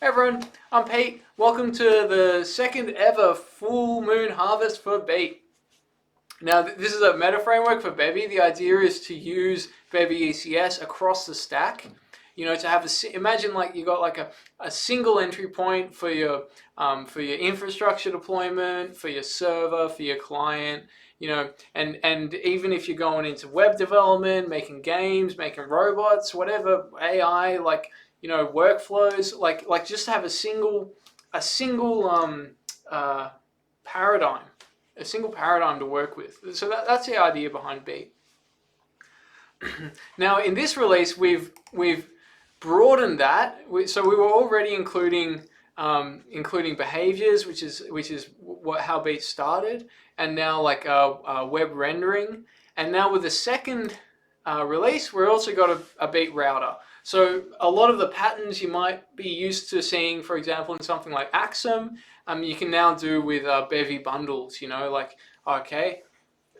Hey everyone, I'm Pete. Welcome to the second ever full moon harvest for bait. Now, this is a meta framework for Bevy. The idea is to use Bevy ECS across the stack. You know, to have imagine like you got like a single entry point for your infrastructure deployment, for your server, for your client. You know, and even if you're going into web development, making games, making robots, whatever AI, like workflows, like just have a single uh, paradigm a single paradigm to work with. So that's the idea behind Beat. Now in this release, we've broadened that. So we were already including behaviors, which is how Beat started, and now like web rendering, and now with the second release, we're also got a Beat router. So a lot of the patterns you might be used to seeing, for example, in something like Axum, you can now do with Bevy bundles. You know, like okay,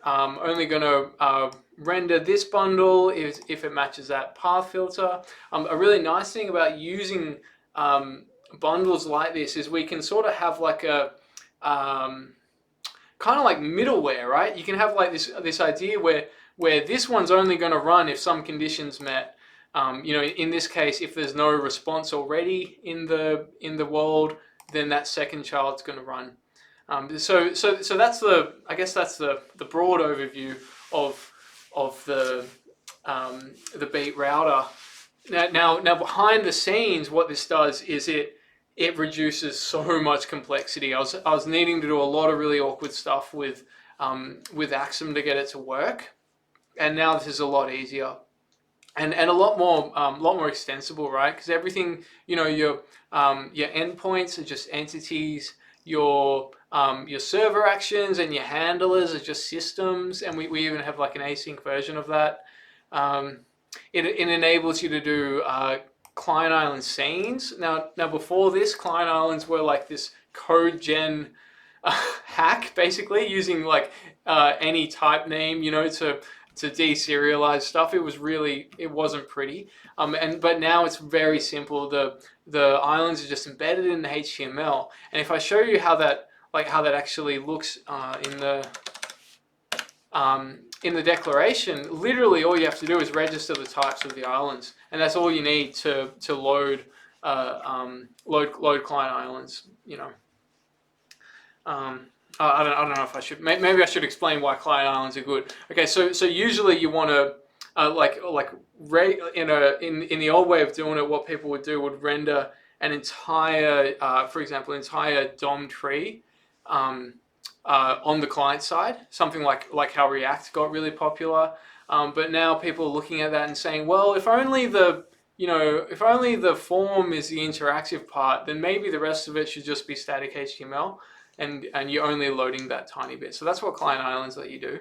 only going to render this bundle if it matches that path filter. A really nice thing about using bundles like this is we can sort of have like a kind of like middleware, right? You can have like this idea where this one's only going to run if some conditions met. In this case, if there's no response already in the world, then that second child's going to run. So that's the broad overview of the Beat router. Now behind the scenes, what this does is it reduces so much complexity. I was needing to do a lot of really awkward stuff with Axum to get it to work, and now this is a lot easier. And a lot more extensible, right? Because everything, your endpoints are just entities. Your server actions and your handlers are just systems, and we even have like an async version of that. It enables you to do client island scenes. Now before this, client islands were like this code gen hack, basically using like any type name, to deserialize stuff. It wasn't pretty. But now it's very simple. The islands are just embedded in the HTML. And if I show you how that actually looks in the declaration, literally all you have to do is register the types of the islands, and that's all you need to load client islands. I don't know if I should. Maybe I should explain why client islands are good. Okay, so usually you want to in the old way of doing it, what people would do would render an entire, for example, entire DOM tree on the client side, something like how React got really popular. But now people are looking at that and saying, well, if only the form is the interactive part, then maybe the rest of it should just be static HTML. And you're only loading that tiny bit. So that's what client islands let you do.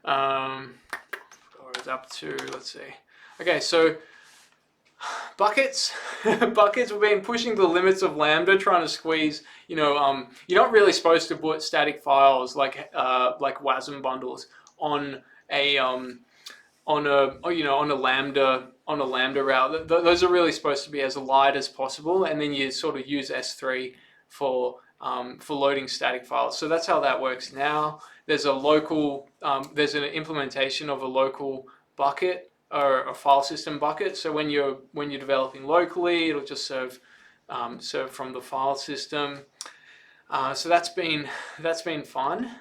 Or it's up to, let's see. Okay, so buckets. Buckets, we've been pushing the limits of Lambda, trying to squeeze, you're not really supposed to put static files like WASM bundles on a Lambda route. Those are really supposed to be as light as possible, and then you sort of use S3 for loading static files. So that's how that works now. There's there's an implementation of a local bucket or a file system bucket. So when you're developing locally, it'll just serve from the file system. So that's been fun.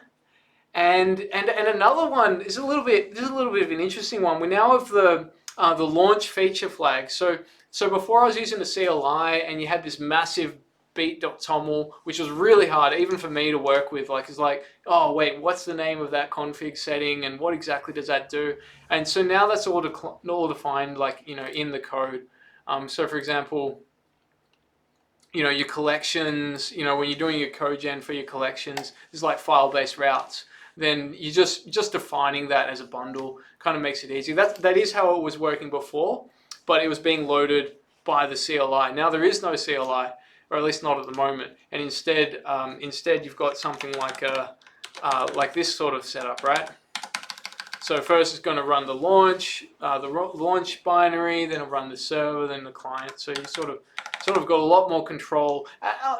And another one is a little bit of an interesting one. We now have the launch feature flag. So before I was using the CLI, and you had this massive beat.toml, which was really hard even for me to work with. It's like, oh wait, what's the name of that config setting, and what exactly does that do? And so now that's all defined in the code. So for example, your collections, when you're doing your code gen for your collections, there's like file-based routes. Then you just defining that as a bundle kind of makes it easy. That is how it was working before, but it was being loaded by the CLI. Now there is no CLI, or at least not at the moment. And instead you've got something like this sort of setup, right? So first it's going to run the launch binary, then it'll run the server, then the client. So you sort of got a lot more control.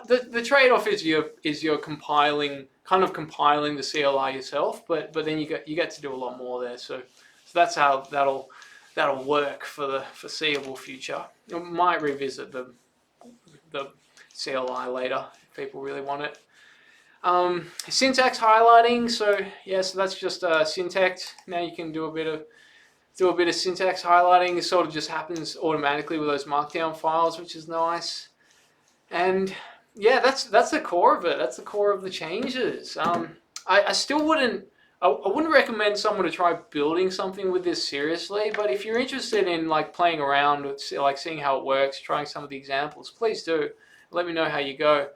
The trade-off is you're compiling the CLI yourself, but then you get to do a lot more there. So that's how that'll work for the foreseeable future. You might revisit the CLI later if people really want it. Syntax highlighting. So that's just syntax. Now you can do a bit of syntax highlighting. It sort of just happens automatically with those markdown files, which is nice. And yeah, that's the core of it. That's the core of the changes. I still wouldn't. I wouldn't recommend someone to try building something with this seriously, but if you're interested in like playing around with like seeing how it works, trying some of the examples, please do. Let me know how you go.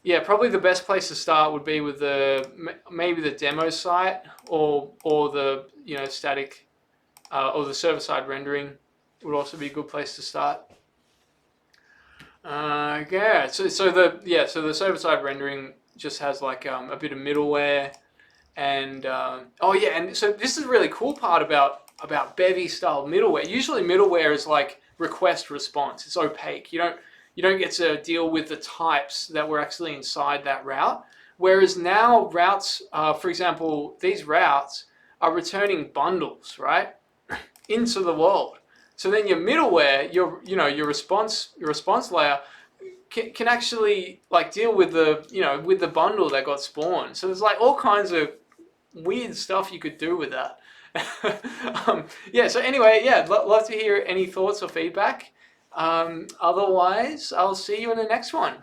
Yeah, probably the best place to start would be with maybe the demo site or the static or the server-side rendering would also be a good place to start. Yeah, so the server-side rendering just has like a bit of middleware, and and so this is a really cool part about Bevy style middleware. Usually middleware is like request response. It's opaque. You don't get to deal with the types that were actually inside that route. Whereas now routes, for example, these routes are returning bundles, right, into the world. So then your middleware, your response layer can actually like deal with the bundle that got spawned. So there's like all kinds of weird stuff you could do with that. So anyway, love to hear any thoughts or feedback. Otherwise, I'll see you in the next one.